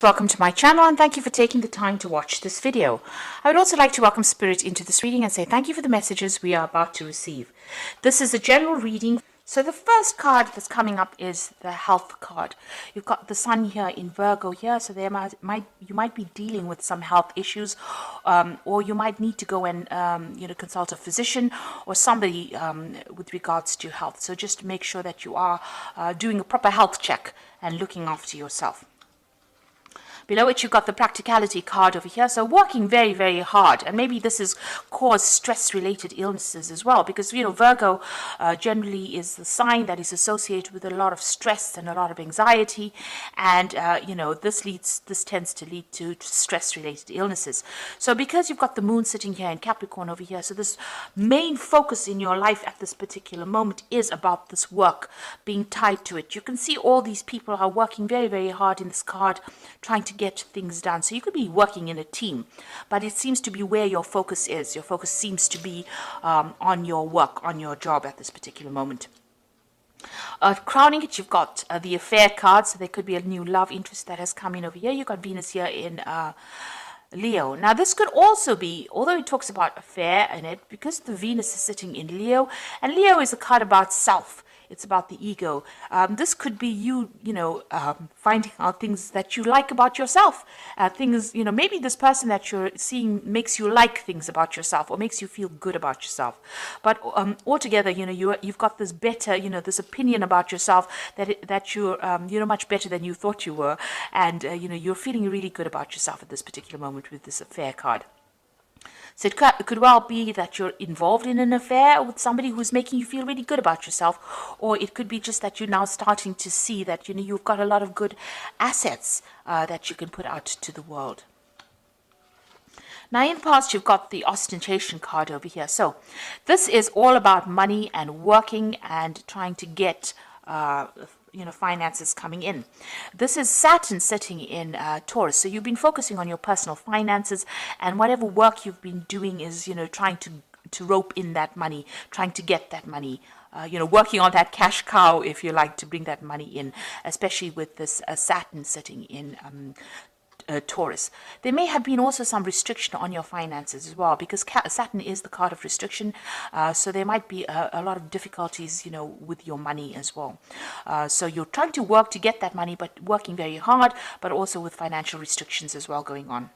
Welcome to my channel and thank you for taking the time to watch this video. I would also like to welcome Spirit into this reading and say thank you for the messages we are about to receive. This is a general reading. So the first card that's coming up is the health card. You've got the sun here in Virgo here, so there you might be dealing with some health issues, or you might need to go and consult a physician or somebody with regards to health. So just make sure that you are doing a proper health check and looking after yourself. Below it, you've got the practicality card over here. So working very, very hard. And maybe this has caused stress-related illnesses as well. Because, Virgo generally is the sign that is associated with a lot of stress and a lot of anxiety. And, this tends to lead to stress-related illnesses. So because you've got the moon sitting here in Capricorn over here, so this main focus in your life at this particular moment is about this work being tied to it. You can see all these people are working very, very hard in this card, trying to get things done. So you could be working in a team, but it seems to be where your focus is. Your focus seems to be on your work, on your job at this particular moment. Crowning it, you've got the affair card. So there could be a new love interest that has come in over here. You've got Venus here in Leo. Now this could also be, although it talks about affair in it, because the Venus is sitting in Leo, and Leo is a card about self. It's about the ego. This could be you, finding out things that you like about yourself. Maybe this person that you're seeing makes you like things about yourself or makes you feel good about yourself. But altogether, you've got this better, this opinion about yourself that you're much better than you thought you were, and you're feeling really good about yourself at this particular moment with this affair card. So it could well be that you're involved in an affair with somebody who's making you feel really good about yourself, or it could be just that you're now starting to see that you've got a lot of good assets that you can put out to the world. Now in the past, you've got the ostentation card over here. So this is all about money and working and trying to get finances coming in. This is Saturn sitting in Taurus. So you've been focusing on your personal finances, and whatever work you've been doing is, trying to rope in that money, trying to get that money, working on that cash cow, if you like, to bring that money in, especially with this Saturn sitting in Taurus. There may have been also some restriction on your finances as well, because Saturn is the card of restriction, so there might be a lot of difficulties with your money as well. So you're trying to work to get that money, but working very hard, but also with financial restrictions as well going on.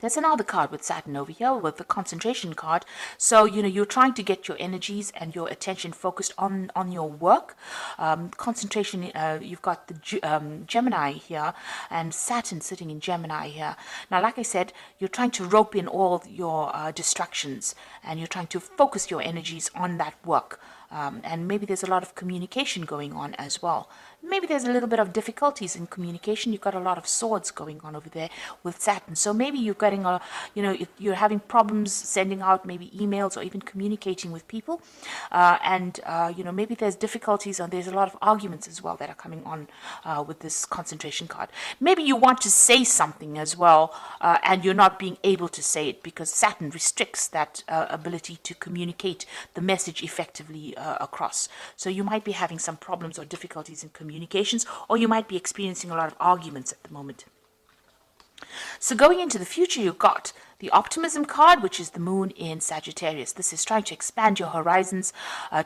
There's another card with Saturn over here with the concentration card. So, you're trying to get your energies and your attention focused on your work. Concentration, you've got the Gemini here and Saturn sitting in Gemini here. Now, like I said, you're trying to rope in all your distractions, and you're trying to focus your energies on that work. And maybe there's a lot of communication going on as well. Maybe there's a little bit of difficulties in communication. You've got a lot of swords going on over there with Saturn. So maybe you're getting you're having problems sending out maybe emails or even communicating with people. Maybe there's difficulties, and there's a lot of arguments as well that are coming on with this concentration card. Maybe you want to say something as well, and you're not being able to say it because Saturn restricts that ability to communicate the message effectively across. So you might be having some problems or difficulties in communications, or you might be experiencing a lot of arguments at the moment. So going into the future, you've got the optimism card, which is the moon in Sagittarius. This is trying to expand your horizons,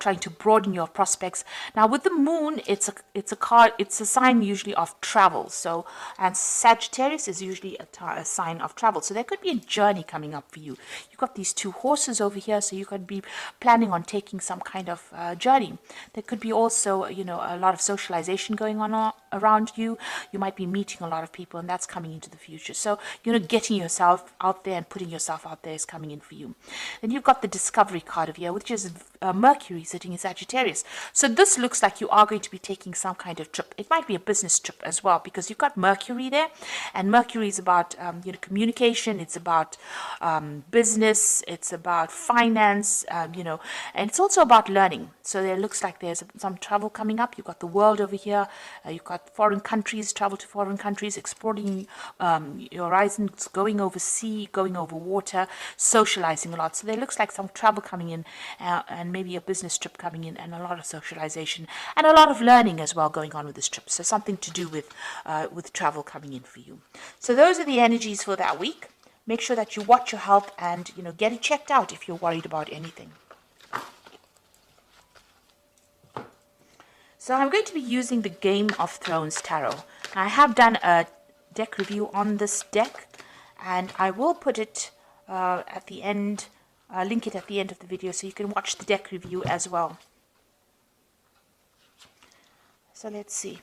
trying to broaden your prospects. Now with the moon, it's a card, it's a sign usually of travel. So, and Sagittarius is usually a sign of travel. So there could be a journey coming up for you. You've got these two horses over here, so you could be planning on taking some kind of journey. There could be also, a lot of socialization going on around you. You might be meeting a lot of people, and that's coming into the future. So, getting yourself out there and putting yourself out there is coming in for you. Then you've got the discovery card of here, which is Mercury sitting in Sagittarius. So this looks like you are going to be taking some kind of trip. It might be a business trip as well, because you've got Mercury there, and Mercury is about communication. It's about business. It's about finance. And it's also about learning. So there looks like there's some travel coming up. You've got the world over here. You've got foreign countries, travel to foreign countries, exploring your horizons, going overseas, going going over water, socializing a lot. So there looks like some travel coming in, and maybe a business trip coming in, and a lot of socialization and a lot of learning as well going on with this trip. So something to do with travel coming in for you. So those are the energies for that week. Make sure that you watch your health and, get it checked out if you're worried about anything. So I'm going to be using the Game of Thrones Tarot. I have done a deck review on this deck, and I will put it at the end, link it at the end of the video so you can watch the deck review as well. So let's see.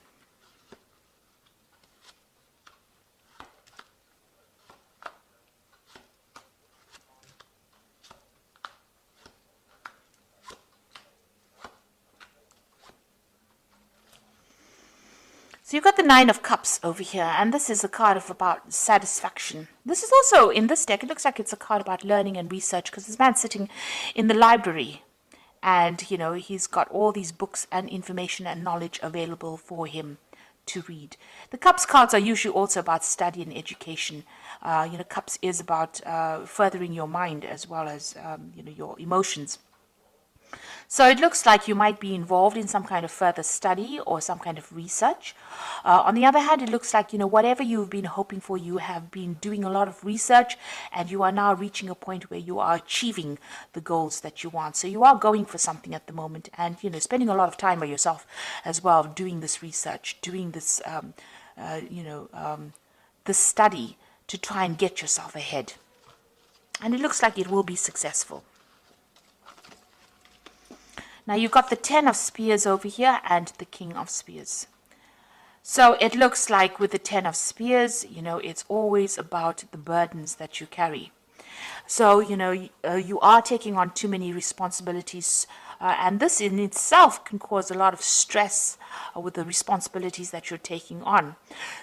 So you've got the Nine of Cups over here, and this is a card of about satisfaction. This is also, in this deck, it looks like it's a card about learning and research, because this man's sitting in the library, and, he's got all these books and information and knowledge available for him to read. The Cups cards are usually also about study and education. Cups is about furthering your mind as well as, your emotions. So it looks like you might be involved in some kind of further study or some kind of research. On the other hand, it looks like, whatever you've been hoping for, you have been doing a lot of research, and you are now reaching a point where you are achieving the goals that you want. So you are going for something at the moment, and, spending a lot of time by yourself as well, doing this research, doing this, this study to try and get yourself ahead. And it looks like it will be successful. Now you've got the Ten of Spears over here and the King of Spears. So it looks like with the Ten of Spears, it's always about the burdens that you carry. So, you are taking on too many responsibilities, and this in itself can cause a lot of stress with the responsibilities that you're taking on.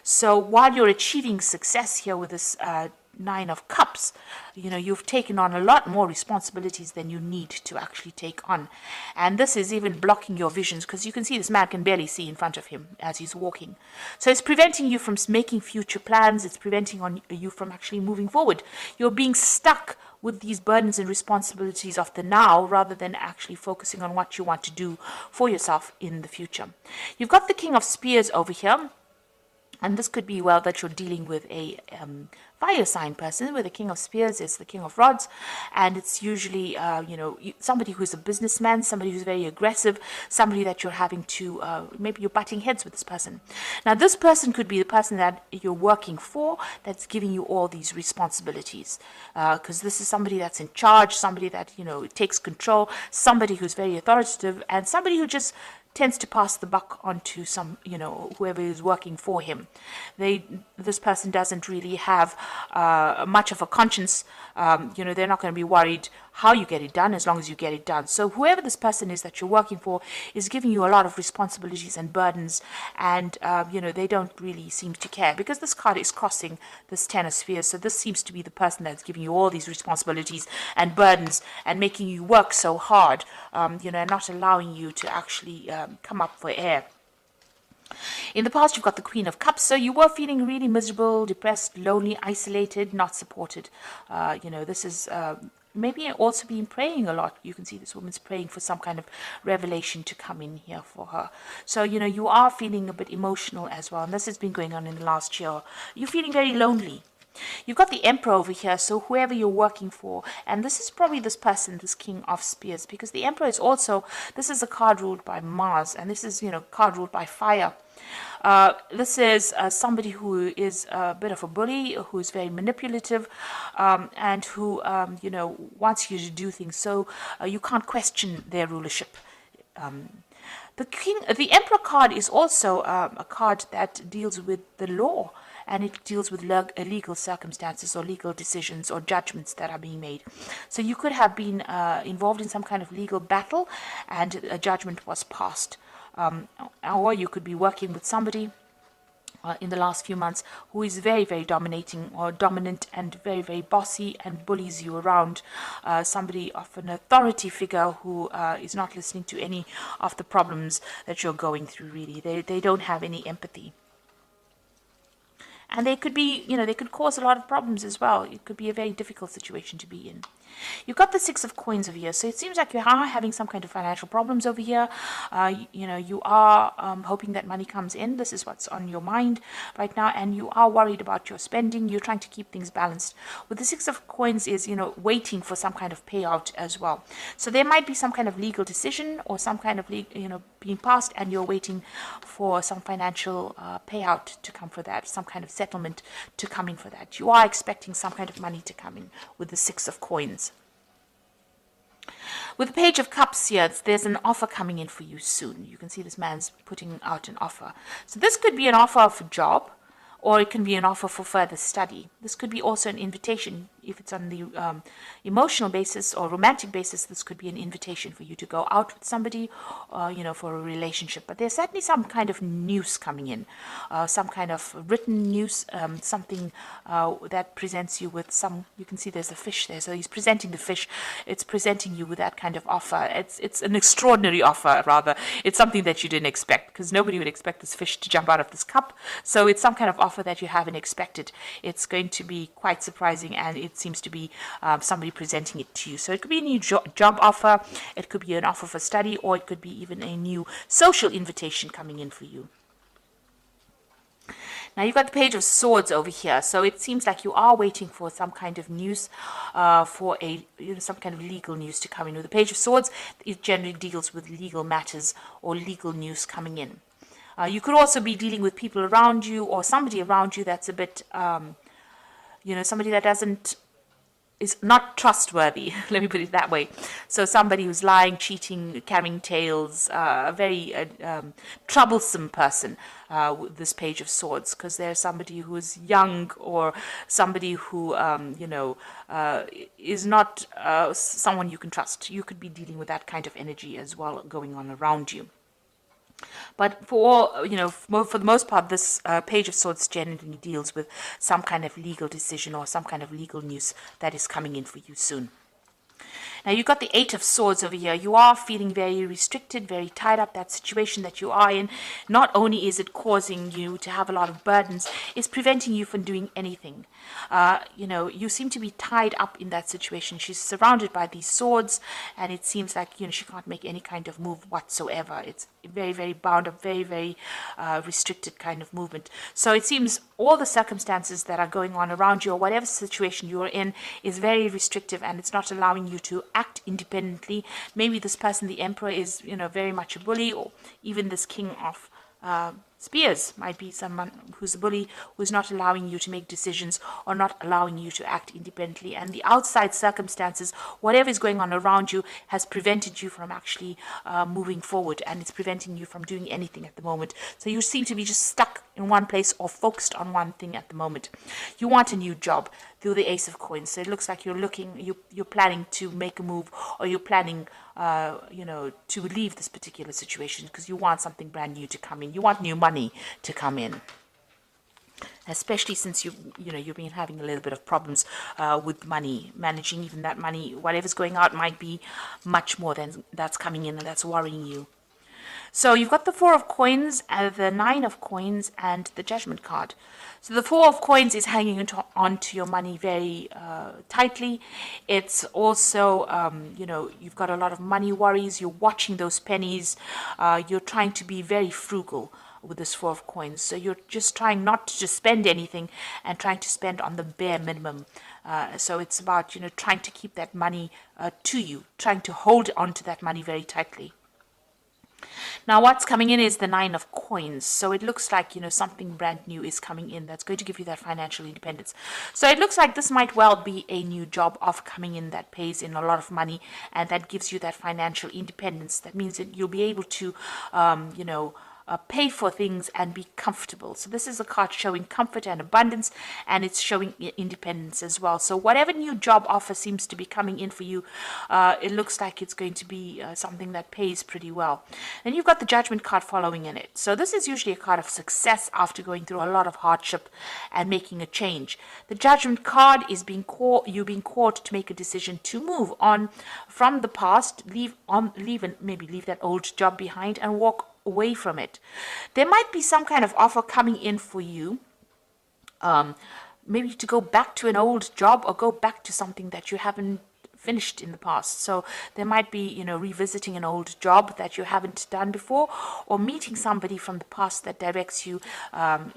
So while you're achieving success here with this Nine of Cups, you've taken on a lot more responsibilities than you need to actually take on. And this is even blocking your visions, because you can see this man can barely see in front of him as he's walking. So it's preventing you from making future plans. It's preventing you from actually moving forward. You're being stuck with these burdens and responsibilities of the now, rather than actually focusing on what you want to do for yourself in the future. You've got the King of Spears over here. And this could be, well, that you're dealing with a fire sign person, where the King of Spears is the King of Rods. And it's usually, somebody who's a businessman, somebody who's very aggressive, somebody that you're having to, maybe you're butting heads with this person. Now, this person could be the person that you're working for, that's giving you all these responsibilities. Because this is somebody that's in charge, somebody that, takes control, somebody who's very authoritative, and somebody who just tends to pass the buck on to some, whoever is working for him. This person doesn't really have much of a conscience. They're not going to be worried how you get it done, as long as you get it done. So whoever this person is that you're working for is giving you a lot of responsibilities and burdens, and they don't really seem to care, because this card is crossing this Ten of Spheres. So this seems to be the person that's giving you all these responsibilities and burdens and making you work so hard, and not allowing you to actually come up for air. In the past, you've got the Queen of Cups, so you were feeling really miserable, depressed, lonely, isolated, not supported. This is maybe also been praying a lot. You can see this woman's praying for some kind of revelation to come in here for her. So, you are feeling a bit emotional as well, and this has been going on in the last year. You're feeling very lonely. You've got the Emperor over here, so whoever you're working for, and this is probably this person, this King of Spears, because the Emperor is also, this is a card ruled by Mars, and this is, card ruled by fire. This is somebody who is a bit of a bully, who is very manipulative, and who, wants you to do things, so you can't question their rulership. The Emperor card is also a card that deals with the law, and it deals with legal circumstances or legal decisions or judgments that are being made. So you could have been involved in some kind of legal battle, and a judgment was passed. Or you could be working with somebody in the last few months who is very, very dominating or dominant and very, very bossy and bullies you around. Somebody of an authority figure who is not listening to any of the problems that you're going through, really. They don't have any empathy. And they could be, they could cause a lot of problems as well. It could be a very difficult situation to be in. You've got the Six of Coins over here, so it seems like you are having some kind of financial problems over here. You are hoping that money comes in. This is what's on your mind right now, and you are worried about your spending. You're trying to keep things balanced. With the Six of Coins is, waiting for some kind of payout as well. So there might be some kind of legal decision or some kind of, being passed, and you're waiting for some financial payout to come for that, some kind of settlement to come in for that. You are expecting some kind of money to come in with the Six of Coins. With the Page of Cups here, there's an offer coming in for you soon. You can see this man's putting out an offer. So this could be an offer of a job, or it can be an offer for further study. This could be also an invitation. If it's on the emotional basis or romantic basis, this could be an invitation for you to go out with somebody, for a relationship. But there's certainly some kind of news coming in, some kind of written news, something that presents you with you can see there's a fish there. So he's presenting the fish. It's presenting you with that kind of offer. It's an extraordinary offer, rather. It's something that you didn't expect, because nobody would expect this fish to jump out of this cup. So it's some kind of offer that you haven't expected. It's going to be quite surprising, and it seems to be somebody presenting it to you. So it could be a new job offer, it could be an offer for study, or it could be even a new social invitation coming in for you. Now you've got the Page of Swords over here, so it seems like you are waiting for some kind of news, for some kind of legal news to come in. With the Page of Swords, it generally deals with legal matters or legal news coming in. You could also be dealing with people around you, or somebody around you that's a bit, somebody that is not trustworthy. Let me put it that way. So somebody who's lying, cheating, carrying tales, a very troublesome person with this Page of Swords, because there's somebody who is young, or somebody who, is not someone you can trust. You could be dealing with that kind of energy as well going on around you. But for the most part, this Page of Swords generally deals with some kind of legal decision or some kind of legal news that is coming in for you soon. Now you've got the Eight of Swords over here. You are feeling very restricted, very tied up. That situation that you are in, not only is it causing you to have a lot of burdens, it's preventing you from doing anything. You seem to be tied up in that situation. She's surrounded by these swords, and it seems like she can't make any kind of move whatsoever. It's very, very bound up, very, very restricted kind of movement. So it seems all the circumstances that are going on around you, or whatever situation you're in, is very restrictive, and it's not allowing you to act independently. Maybe this person, the Emperor, is very much a bully, or even this King of Spears might be someone who's a bully, who's not allowing you to make decisions or not allowing you to act independently. And the outside circumstances, whatever is going on around you, has prevented you from actually moving forward, and it's preventing you from doing anything at the moment. So you seem to be just stuck in one place or focused on one thing at the moment. You want a new job through the Ace of Coins. So it looks like you're planning to make a move, or you're planning to leave this particular situation, because you want something brand new to come in. You want new money to come in, especially since you've been having a little bit of problems with money, managing even that money. Whatever's going out might be much more than that's coming in, and that's worrying you. So you've got the Four of Coins, the Nine of Coins, and the Judgment card. So the Four of Coins is hanging onto your money very tightly. It's also, you've got a lot of money worries. You're watching those pennies. You're trying to be very frugal with this Four of Coins. So you're just trying not to just spend anything, and trying to spend on the bare minimum. So it's about, trying to keep that money to you, trying to hold on to that money very tightly. Now what's coming in is the Nine of Coins. So it looks like, something brand new is coming in that's going to give you that financial independence. So it looks like this might well be a new job offer coming in that pays in a lot of money, and that gives you that financial independence. That means that you'll be able to, pay for things and be comfortable. So this is a card showing comfort and abundance, and it's showing independence as well. So whatever new job offer seems to be coming in for you, it looks like it's going to be something that pays pretty well. And you've got the Judgment card following in it. So this is usually a card of success after going through a lot of hardship and making a change. The Judgment card is being called to make a decision to move on from the past, leave that old job behind, and walk away from it. There might be some kind of offer coming in for you maybe to go back to an old job or go back to something that you haven't finished in the past. So there might be, revisiting an old job that you haven't done before, or meeting somebody from the past that directs you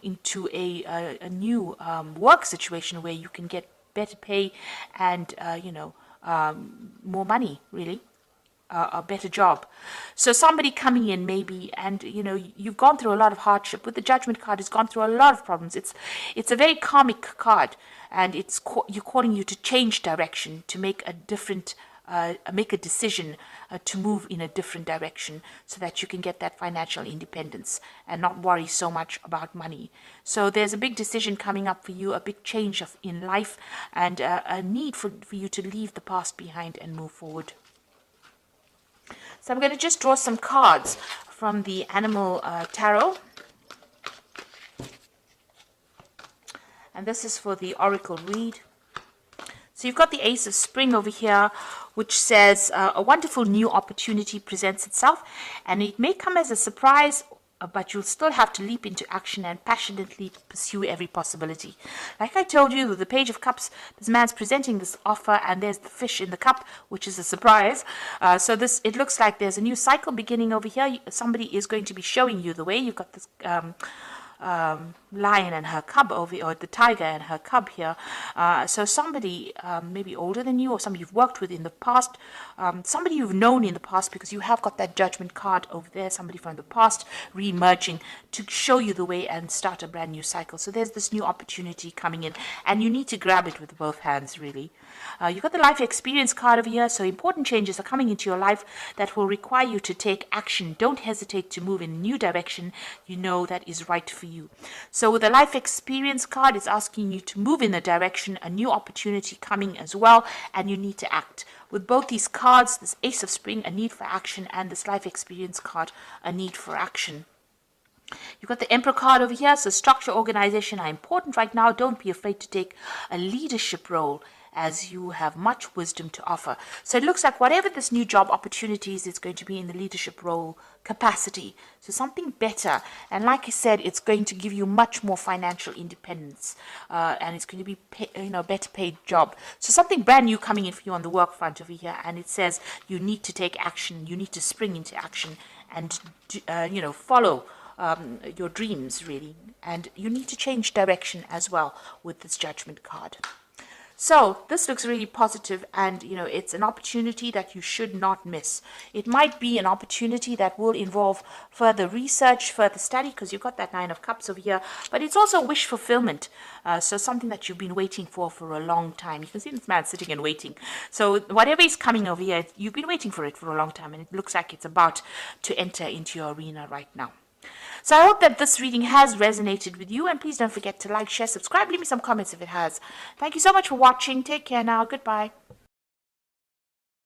into a new work situation where you can get better pay and, more money, really. A better job. So somebody coming in maybe, and you've gone through a lot of hardship. With the Judgment card, it's gone through a lot of problems. It's a very karmic card, and you're calling you to change direction, to make a different, make a decision to move in a different direction, so that you can get that financial independence and not worry so much about money. So there's a big decision coming up for you, a big change in life, and a need for you to leave the past behind and move forward. So I'm going to just draw some cards from the Animal Tarot. And this is for the Oracle read. So you've got the Ace of Spring over here, which says a wonderful new opportunity presents itself. And it may come as a surprise, but you'll still have to leap into action and passionately pursue every possibility. Like I told you, with the Page of Cups, this man's presenting this offer, and there's the fish in the cup, which is a surprise. So it looks like there's a new cycle beginning over here. Somebody is going to be showing you the way. You've got this lion and her cub over, or the tiger and her cub here. So somebody maybe older than you, or somebody you've worked with in the past, somebody you've known in the past, because you have got that Judgment card over there, somebody from the past re-emerging to show you the way and start a brand new cycle. So there's this new opportunity coming in, and you need to grab it with both hands, really. You've got the Life Experience card over here, so important changes are coming into your life that will require you to take action. Don't hesitate to move in a new direction you know that is right for you. So with the Life Experience card, it's asking you to move in a direction, a new opportunity coming as well, and you need to act. With both these cards, this Ace of Spring, a need for action, and this Life Experience card, a need for action. You've got the Emperor card over here, so structure, organization are important right now. Don't be afraid to take a leadership role, as you have much wisdom to offer. So it looks like whatever this new job opportunities is going to be in the leadership role capacity. So something better. And like I said, it's going to give you much more financial independence. And it's going to be better paid job. So something brand new coming in for you on the work front over here. And it says you need to take action. You need to spring into action and, follow your dreams, really. And you need to change direction as well with this Judgment card. So this looks really positive, and it's an opportunity that you should not miss. It might be an opportunity that will involve further research, further study, because you've got that Nine of Cups over here, but it's also wish fulfillment. So something that you've been waiting for a long time. You can see this man sitting and waiting. So whatever is coming over here, you've been waiting for it for a long time, and it looks like it's about to enter into your arena right now. So I hope that this reading has resonated with you, and please don't forget to like, share, subscribe, leave me some comments if it has. Thank you so much for watching. Take care now. Goodbye.